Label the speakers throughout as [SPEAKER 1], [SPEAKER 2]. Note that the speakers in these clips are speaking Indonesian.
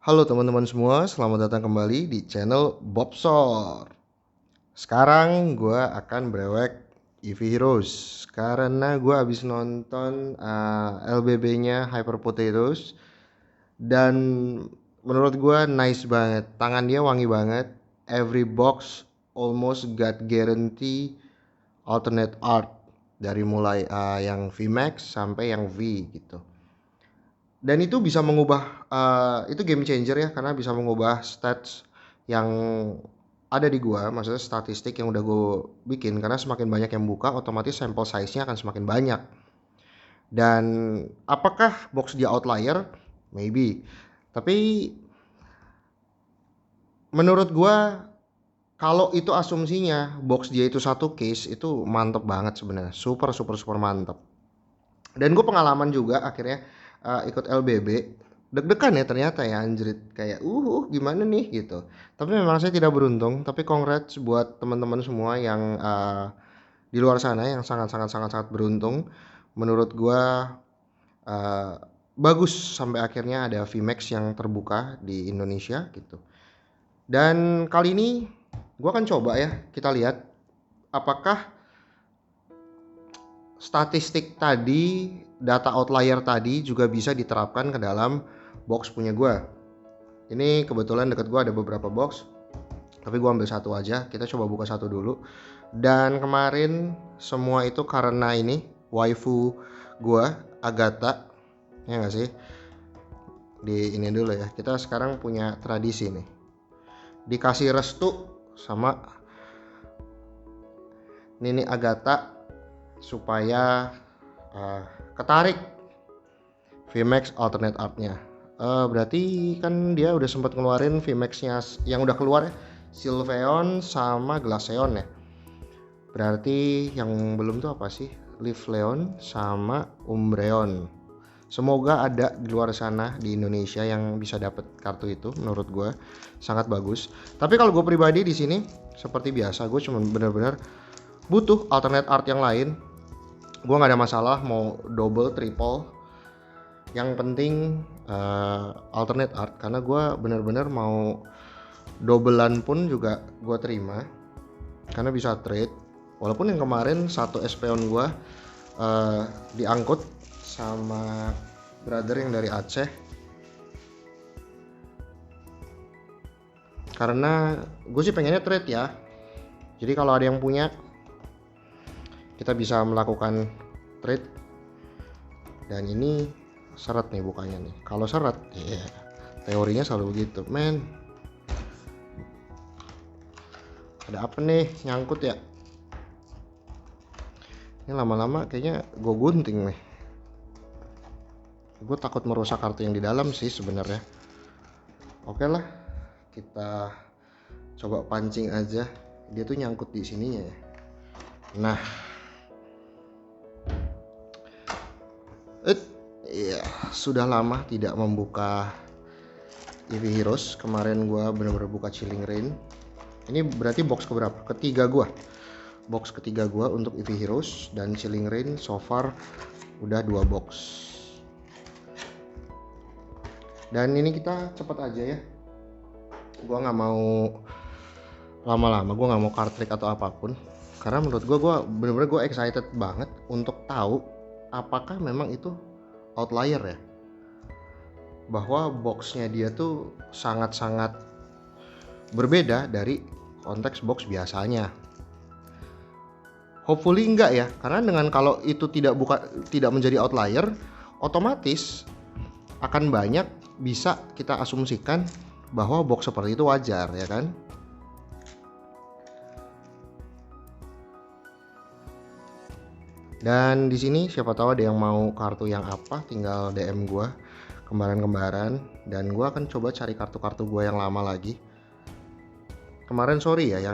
[SPEAKER 1] Halo teman-teman semua, selamat datang kembali di channel Bobsor. Sekarang gue akan brewek EV Heroes karena gue habis nonton LBB-nya Hyper Potatoes dan menurut gue nice banget. Tangan dia wangi banget. Every box almost got guarantee alternate art dari mulai yang VMAX sampai yang V gitu. Dan itu bisa mengubah itu game changer ya karena bisa mengubah stats yang ada di gua, maksudnya statistik yang udah gue bikin karena semakin banyak yang buka otomatis sample size-nya akan semakin banyak. Dan apakah box dia outlier? Maybe. Tapi menurut gua kalau itu asumsinya box dia itu satu case itu mantep banget sebenarnya. Super super super mantep. Dan gue pengalaman juga akhirnya ikut LBB deg-degan ya ternyata ya anjrit kayak gimana nih gitu. Tapi memang saya tidak beruntung, tapi congrats buat teman-teman semua yang di luar sana yang sangat sangat sangat sangat beruntung. Menurut gua uh, bagus sampai akhirnya ada VMAX yang terbuka di Indonesia gitu. Dan kali ini gua akan coba ya, kita lihat apakah statistik tadi, data outlier tadi juga bisa diterapkan ke dalam box punya gue. Ini kebetulan deket gue ada beberapa box, tapi gue ambil satu aja. Kita coba buka satu dulu. Dan kemarin semua itu karena ini waifu gue, Agatha, ya nggak sih? Di ini dulu ya. Kita sekarang punya tradisi nih. Dikasih restu sama Nini Agatha supaya ketarik VMAX alternate artnya. Berarti kan dia udah sempat ngeluarin VMAX-nya yang udah keluar ya, Sylveon sama Glaceon ya. Berarti yang belum tuh apa sih? Leafeon sama Umbreon. Semoga ada di luar sana di Indonesia yang bisa dapat kartu itu. Menurut gue sangat bagus. Tapi kalau gue pribadi di sini seperti biasa, gue cuma benar-benar butuh alternate art yang lain. Gue nggak ada masalah mau double, triple. Yang penting alternate art karena gue bener-bener mau dobelan pun juga gue terima karena bisa trade. Walaupun yang kemarin satu Espeon gue diangkut sama brother yang dari Aceh karena gue sih pengennya trade ya. Jadi kalau ada yang punya kita bisa melakukan trade. Dan ini seret nih bukanya nih. Kalau seret ya teorinya selalu begitu men. Ada apa nih nyangkut ya? Ini lama-lama kayaknya gue gunting nih. Gue takut merusak kartu yang di dalam sih sebenarnya. Oke lah, kita coba pancing aja. Dia tuh nyangkut di sininya ya. Nah, ya sudah lama tidak membuka EV Heroes. Kemarin gue bener-bener buka Chilling Reign. Ini berarti box keberapa? Ketiga gue. Box ketiga gue untuk EV Heroes dan Chilling Reign so far udah 2 box. Dan ini kita cepet aja ya. Gue nggak mau lama-lama, gue nggak mau card trick atau apapun. Karena menurut gue bener-bener gue excited banget untuk tahu apakah memang itu outlier ya. Bahwa boxnya dia tuh sangat-sangat berbeda dari konteks box biasanya. Hopefully enggak ya, karena dengan kalau itu tidak menjadi outlier, otomatis akan banyak bisa kita asumsikan bahwa box seperti itu wajar ya kan. Dan di sini siapa tahu ada yang mau kartu yang apa, tinggal DM gue kembaran-kembaran dan gue akan coba cari kartu-kartu gue yang lama lagi. Kemarin sorry ya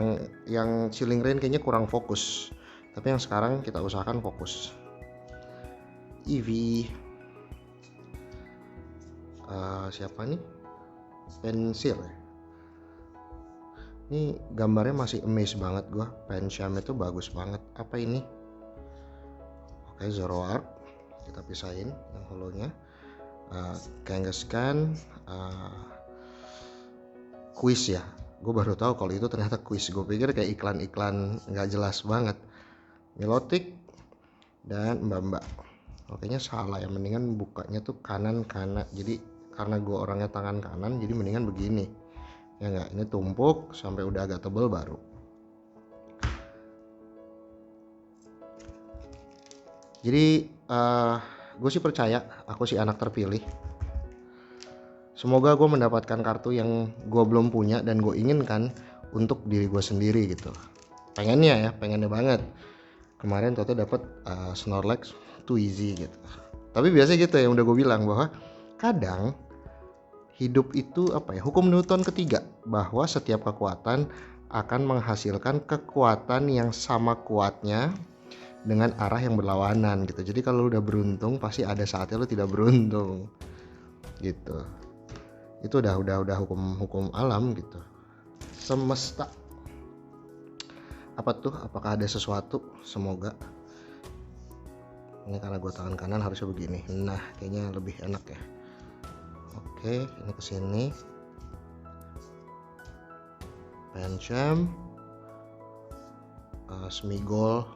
[SPEAKER 1] yang Chilling Reign kayaknya kurang fokus. Tapi yang sekarang kita usahakan fokus. EV siapa nih? Pensil ya. Ini gambarnya masih amaze banget gue. Pensham itu bagus banget. Apa ini? Oke, Zoroark. Kita pisahin yang holonya. Kangaskhan, kuis ya. Gue baru tahu kalau itu ternyata kuis. Gue pikir kayak iklan-iklan nggak jelas banget. Milotic dan mbak-mbak. Kayaknya salah ya, mendingan bukanya tuh kanan. Jadi karena gue orangnya tangan kanan, jadi mendingan begini. Ya nggak, ini tumpuk sampai udah agak tebel baru. Jadi gue sih percaya aku sih anak terpilih. Semoga gue mendapatkan kartu yang gue belum punya dan gue inginkan untuk diri gue sendiri gitu. Pengennya banget. Kemarin Toto dapat Snorlax too easy gitu. Tapi biasa gitu ya, udah gue bilang bahwa kadang hidup itu hukum Newton ketiga, bahwa setiap kekuatan akan menghasilkan kekuatan yang sama kuatnya dengan arah yang berlawanan gitu. Jadi kalau lu udah beruntung, pasti ada saatnya lu tidak beruntung gitu. Itu udah hukum alam gitu, semesta. Apa tuh, apakah ada sesuatu? Semoga. Ini karena gue tangan kanan harusnya begini. Nah, kayaknya lebih enak ya. Oke, ini kesini. Pancham, Smigol,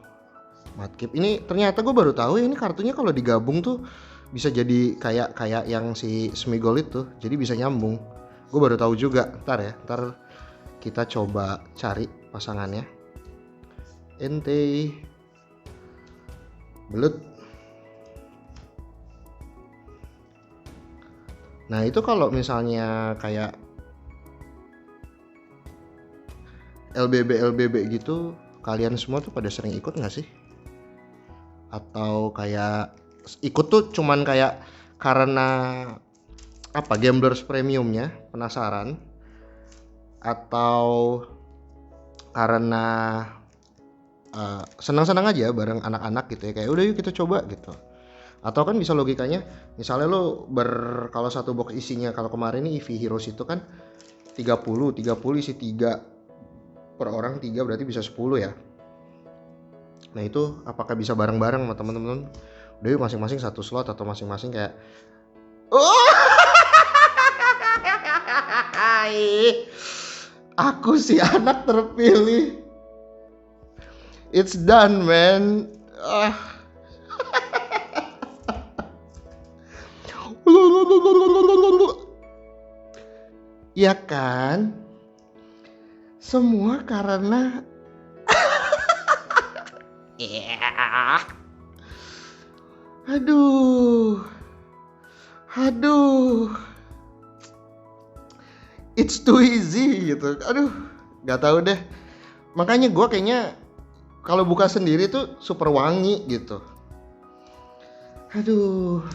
[SPEAKER 1] Mudkip. Ini ternyata gue baru tahu ya, ini kartunya kalau digabung tuh bisa jadi kayak yang si Smigol itu, jadi bisa nyambung. Gue baru tahu juga. Ntar kita coba cari pasangannya. Entei, belut. Nah itu kalau misalnya kayak LBB gitu, kalian semua tuh pada sering ikut nggak sih? Atau kayak ikut tuh cuman kayak karena gamblers premiumnya, penasaran, atau karena senang-senang aja bareng anak-anak gitu ya, kayak udah yuk kita coba gitu. Atau kan bisa logikanya, misalnya lo kalau satu box isinya, kalau kemarin nih EV Heroes itu kan 30 isi 3 per orang, 3 berarti bisa 10 ya. Nah itu apakah bisa bareng-bareng sama teman-teman? Udah yuk masing-masing satu slot, atau masing-masing kayak aku si anak terpilih. It's done, man. Ya kan? Semua karena Aduh. It's too easy gitu. Aduh, nggak tahu deh. Makanya gue kayaknya kalau buka sendiri tuh super wangi gitu. Aduh.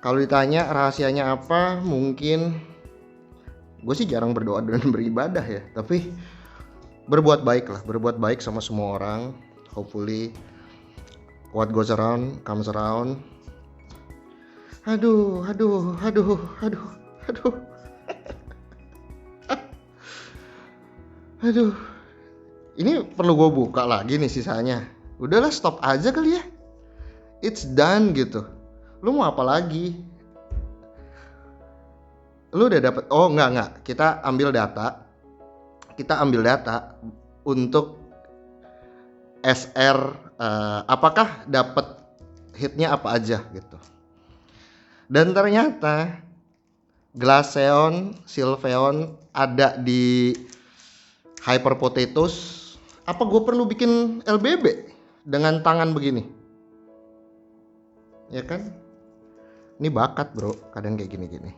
[SPEAKER 1] Kalau ditanya rahasianya apa, mungkin gue sih jarang berdoa dan beribadah ya. Tapi berbuat baik sama semua orang. Hopefully what goes around comes around. Aduh. Aduh. Ini perlu gue buka lagi nih sisanya. Udahlah, stop aja kali ya. It's done gitu. Lu mau apa lagi? Lu udah dapet? Oh enggak. Kita ambil data untuk SR, apakah dapat hitnya apa aja gitu. Dan ternyata Glaceon, Sylveon ada di Hyper Potatoes. Apa gue perlu bikin LBB dengan tangan begini? Ya kan? Ini bakat bro, kadang kayak gini-gini.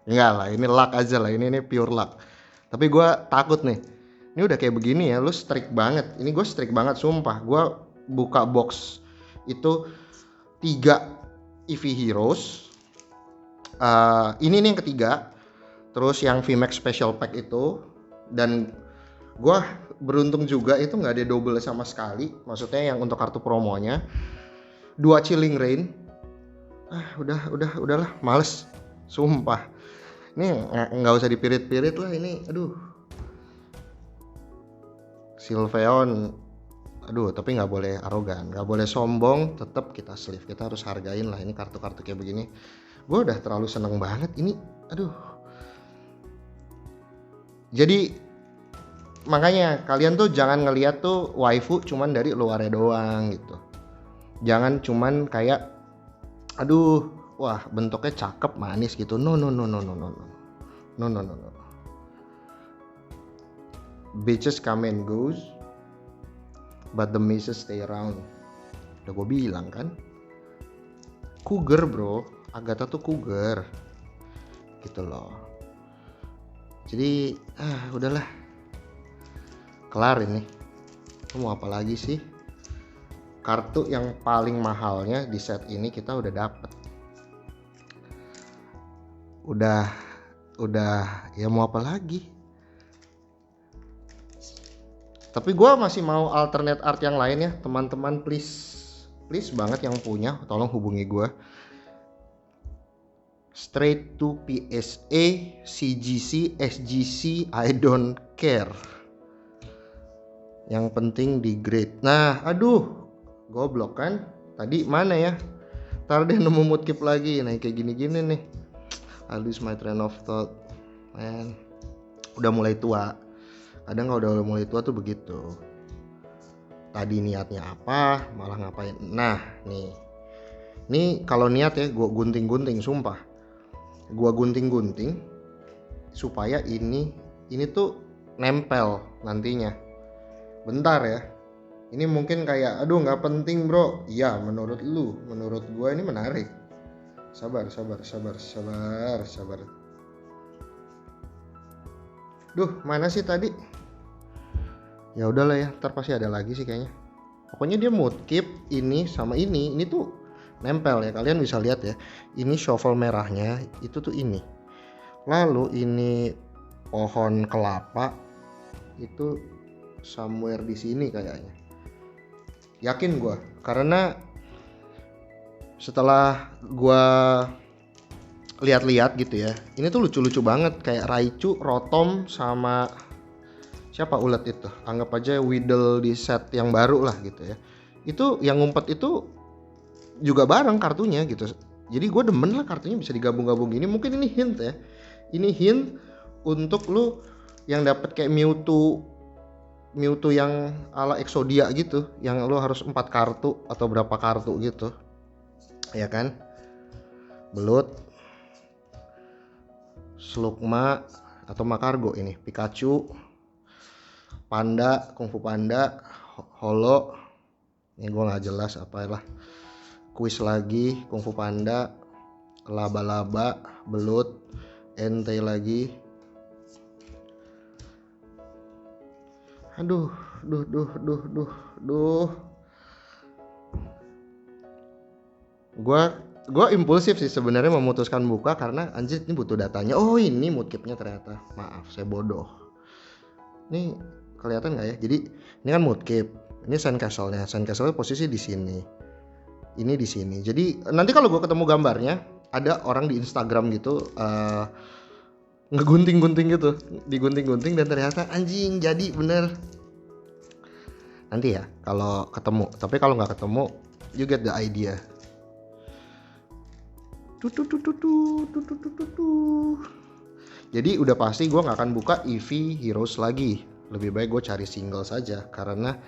[SPEAKER 1] Enggak lah, ini luck aja lah, ini pure luck. Tapi gue takut nih, ini udah kayak begini ya, lu strict banget. Ini gue strict banget sumpah. Gue buka box itu 3 EV Heroes. Ini nih yang ketiga. Terus yang VMAX Special Pack itu. Dan gue beruntung juga itu gak ada double sama sekali. Maksudnya yang untuk kartu promonya 2 Chilling Reign. Udahlah, males. Sumpah. Ini gak usah dipirit-pirit lah ini. Aduh. Sylveon. Aduh, tapi gak boleh arogan, gak boleh sombong. Tetap kita sleeve, kita harus hargain lah. Ini kartu-kartu kayak begini. Gue udah terlalu seneng banget ini. Aduh. Jadi makanya kalian tuh jangan ngeliat tuh waifu cuman dari luarnya doang gitu. Jangan cuman kayak aduh, wah bentuknya cakep manis gitu. No no no no no no no. No no no no. Bitches come and goes, but the misses stay around. Udah gue bilang kan. Cougar bro, Agatha tuh cougar. Gitu loh. Jadi udahlah. Kelar ini. Lu mau apa lagi sih? Kartu yang paling mahalnya di set ini kita udah dapet. Udah ya mau apa lagi? Tapi gue masih mau alternate art yang lain ya teman-teman, please banget yang punya tolong hubungi gue. Straight to PSA, CGC, SGC, I don't care. Yang penting di grade. Nah aduh goblok kan. Tadi mana ya? Ntar deh nemu moodkeep lagi. Nah kayak gini-gini nih, I lose my train of thought. Man, udah mulai tua. Kadang kalau udah mulai tua tuh begitu. Tadi niatnya apa, malah ngapain. Nah nih kalau niat ya gue gunting-gunting, sumpah. Gue gunting-gunting supaya ini tuh nempel nantinya. Bentar ya. Ini mungkin kayak aduh nggak penting bro. Iya menurut lu, menurut gue ini menarik. Sabar. Duh mana sih tadi? Ya udahlah ya, ntar pasti ada lagi sih kayaknya. Pokoknya dia moodkeep ini sama ini tuh nempel ya. Kalian bisa lihat ya. Ini shovel merahnya itu tuh ini. Lalu ini pohon kelapa itu somewhere di sini kayaknya. Yakin gue, karena setelah gue lihat-lihat gitu ya, ini tuh lucu-lucu banget kayak Raichu, Rotom sama siapa ulet itu, anggap aja Weedle di set yang baru lah gitu ya. Itu yang ngumpet itu juga bareng kartunya gitu. Jadi gue demen lah kartunya bisa digabung-gabung gini. Mungkin ini hint ya. Ini hint untuk lu yang dapat kayak Mewtwo yang ala Exodia gitu, yang lu harus 4 kartu atau berapa kartu gitu. Ya kan? Belut, Slugma atau Makargo ini, Pikachu, Panda, Kung Fu Panda, Holo. Ini gue nggak jelas apalah. Kuis lagi, Kung Fu Panda, Laba-laba, Belut, Entei lagi. Aduh. Gua impulsif sih sebenarnya memutuskan buka karena anjir ini butuh datanya. Oh ini moodkeepnya ternyata. Maaf saya bodoh. Ini kelihatan nggak ya? Jadi ini kan moodkeep. Ini Sandcastle-nya. Sandcastle posisi di sini. Ini di sini. Jadi nanti kalau gue ketemu gambarnya, ada orang di Instagram gitu ngegunting-gunting gitu, digunting-gunting dan ternyata anjing jadi bener. Nanti ya kalau ketemu. Tapi kalau nggak ketemu, you get the idea. Jadi udah pasti gue nggak akan buka EV Heroes lagi. Lebih baik gue cari single saja karena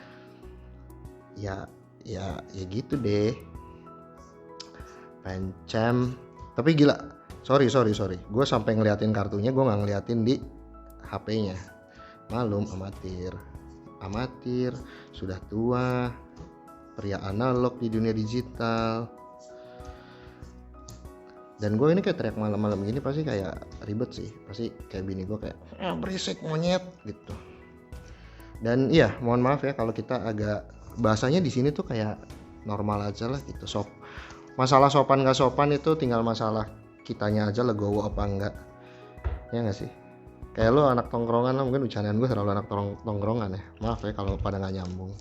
[SPEAKER 1] ya gitu deh. Pencem. Tapi gila, sorry. Gue sampai ngeliatin kartunya, gue nggak ngeliatin di HP-nya. Malum amatir, sudah tua, pria analog di dunia digital. Dan gue ini kayak teriak malam-malam gini pasti kayak ribet sih. Pasti kayak bini gue kayak berisik monyet gitu. Dan iya, mohon maaf ya kalau kita agak bahasanya di sini tuh kayak normal aja lah gitu. Masalah sopan gak sopan itu tinggal masalah kitanya aja legowo apa enggak. Ya gak sih? Kayak lo anak tongkrongan lah, mungkin bercandaan gue terlalu anak tongkrongan ya. Maaf ya kalau pada gak nyambung.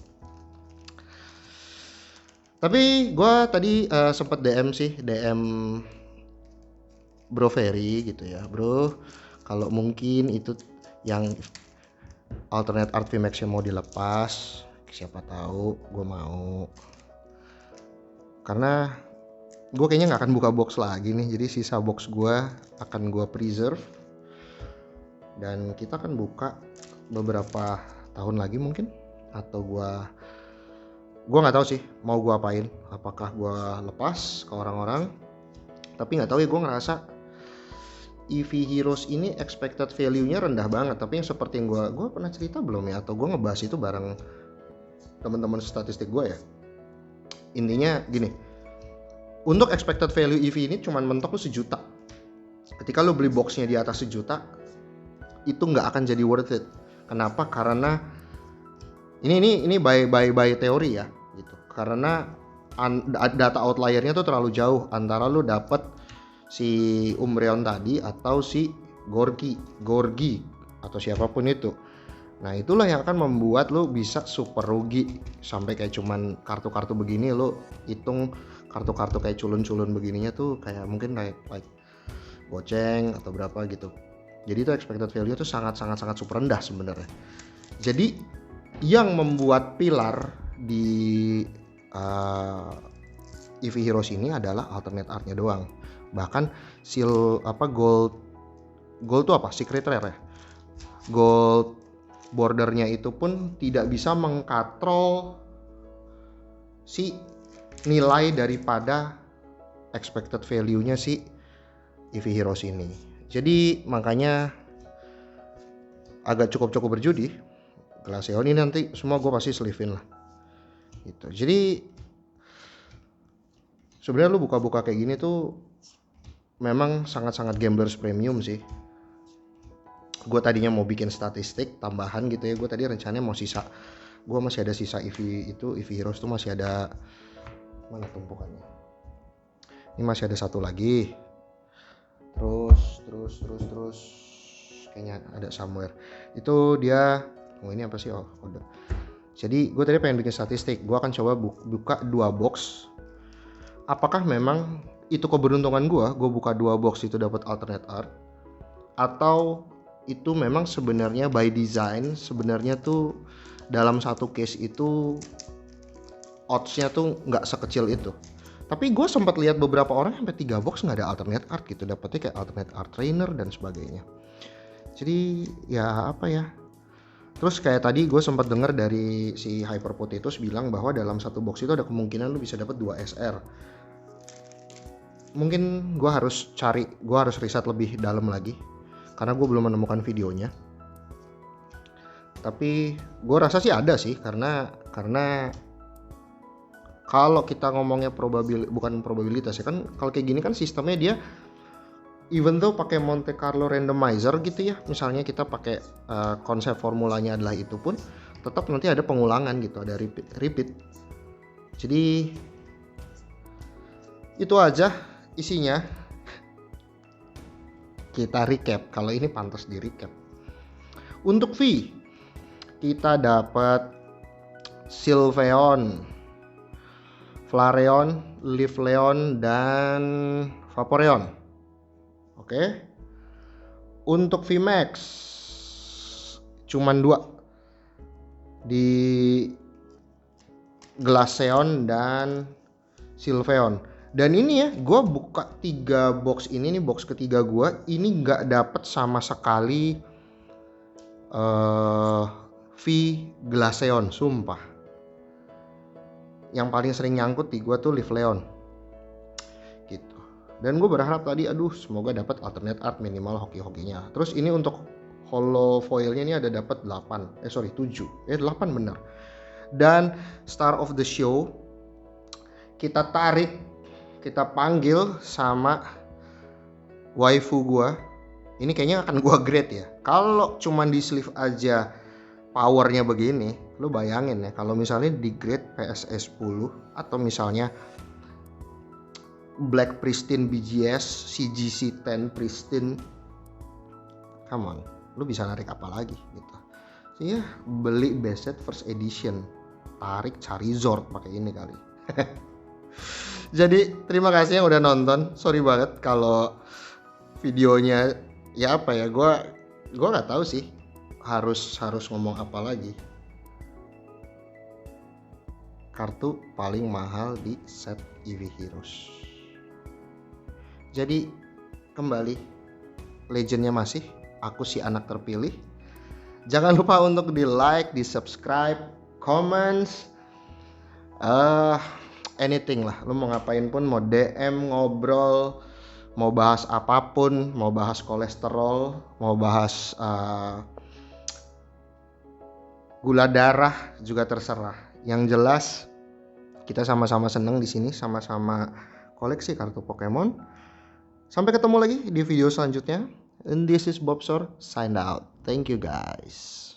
[SPEAKER 1] Tapi gue tadi sempet DM Bro Ferry gitu ya. Bro, kalau mungkin itu yang alternate art VMAX yang mau dilepas, siapa tahu gue mau. Karena gue kayaknya nggak akan buka box lagi nih, jadi sisa box gue akan gue preserve. dan kita akan buka beberapa tahun lagi mungkin, atau gua nggak tahu sih mau gua apain, apakah gua lepas ke orang-orang, tapi nggak tahu ya. Gua ngerasa EV Heroes ini expected value-nya rendah banget, tapi yang seperti yang gua pernah cerita belum ya, atau gua ngebahas itu bareng teman-teman statistik gua ya. Intinya gini, untuk expected value EV ini cuman mentok lu 1 juta. Ketika lu beli boxnya di atas 1 juta, itu nggak akan jadi worth it. Kenapa? Karena ini by teori ya gitu. Karena data outliernya tuh terlalu jauh antara lu dapet si Umbreon tadi atau si Gorgi atau siapapun itu. Nah, itulah yang akan membuat lu bisa super rugi sampai kayak cuman kartu-kartu begini. Lu hitung kartu-kartu kayak culun-culun begininya tuh kayak mungkin like goceng atau berapa gitu. Jadi itu expected value tuh sangat super rendah sebenarnya. Jadi yang membuat pilar di EV Heroes ini adalah alternate artnya doang. Bahkan gold tuh apa? Secret rare ya. Gold bordernya itu pun tidak bisa mengkatrol si nilai daripada expected value-nya si EV Heroes ini. Jadi makanya agak cukup berjudi. Glaceon ini nanti semua gue pasti sleeve-in lah gitu. Jadi sebenarnya lu buka-buka kayak gini tuh memang sangat gamblers premium sih. Gue tadinya mau bikin statistik tambahan gitu ya. Gue tadi rencananya gue masih ada sisa EV Heroes tuh masih ada, mana tumpukannya, ini masih ada 1 lagi. Terus kayaknya ada somewhere. Itu dia, ini apa sih? Oh, udah. Jadi gue tadi pengen bikin statistik. Gue akan coba buka 2 box. Apakah memang itu keberuntungan gue buka 2 box itu dapat alternate art, atau itu memang sebenarnya by design, sebenarnya tuh dalam satu case itu odds-nya tuh nggak sekecil itu. Tapi gue sempat lihat beberapa orang sampai 3 box nggak ada alternate art gitu, dapetnya kayak alternate art trainer dan sebagainya. Jadi ya apa ya. Terus kayak tadi gue sempat dengar dari si Hyper Potatoes bilang bahwa dalam satu box itu ada kemungkinan lu bisa dapat 2 SR. Mungkin gue harus riset lebih dalam lagi karena gue belum menemukan videonya. Tapi gue rasa sih ada sih, karena kalau kita ngomongnya bukan probabilitas ya kan, kalau kayak gini kan sistemnya dia even though pakai Monte Carlo randomizer gitu ya, misalnya kita pakai konsep formulanya adalah itu pun tetap nanti ada pengulangan gitu, ada repeat. Jadi itu aja isinya. Kita recap, kalau ini pantas di recap. Untuk V kita dapat Sylveon, Flareon, Leafeon, dan Vaporeon. Oke. Untuk VMAX cuman 2 di Glaceon dan Sylveon. Dan ini ya, gue buka 3 box ini nih, box ketiga gue ini nggak dapet sama sekali V Glaceon, sumpah. Yang paling sering nyangkut di gue tuh Leafeon gitu. Dan gue berharap tadi, semoga dapat alternate art minimal hoki-hokinya. Terus ini untuk holo foilnya ini ada dapat 7 bener. Dan star of the show kita panggil sama waifu gua. Ini kayaknya akan gua grade ya. Kalau cuman di sleeve aja powernya begini, lu bayangin ya kalau misalnya di grade PSE 10 atau misalnya Black Pristine BGS CGC 10 Pristine, come on, lu bisa narik apa lagi gitu. Iya, beli best set first edition, tarik Charizard pakai ini kali. Jadi terima kasih yang udah nonton. Sorry banget kalau videonya ya apa ya, gue nggak tahu sih harus ngomong apa lagi. Kartu paling mahal di set EV Heroes. Jadi kembali, legendnya masih, aku si anak terpilih. Jangan lupa untuk di like, di subscribe, comments, anything lah. Lu mau ngapain pun, mau DM, ngobrol, mau bahas apapun, mau bahas kolesterol, mau bahas gula darah juga terserah. Yang jelas kita sama-sama seneng di sini, sama-sama koleksi kartu Pokemon. Sampai ketemu lagi di video selanjutnya. And this is Bobsor, sign out. Thank you guys.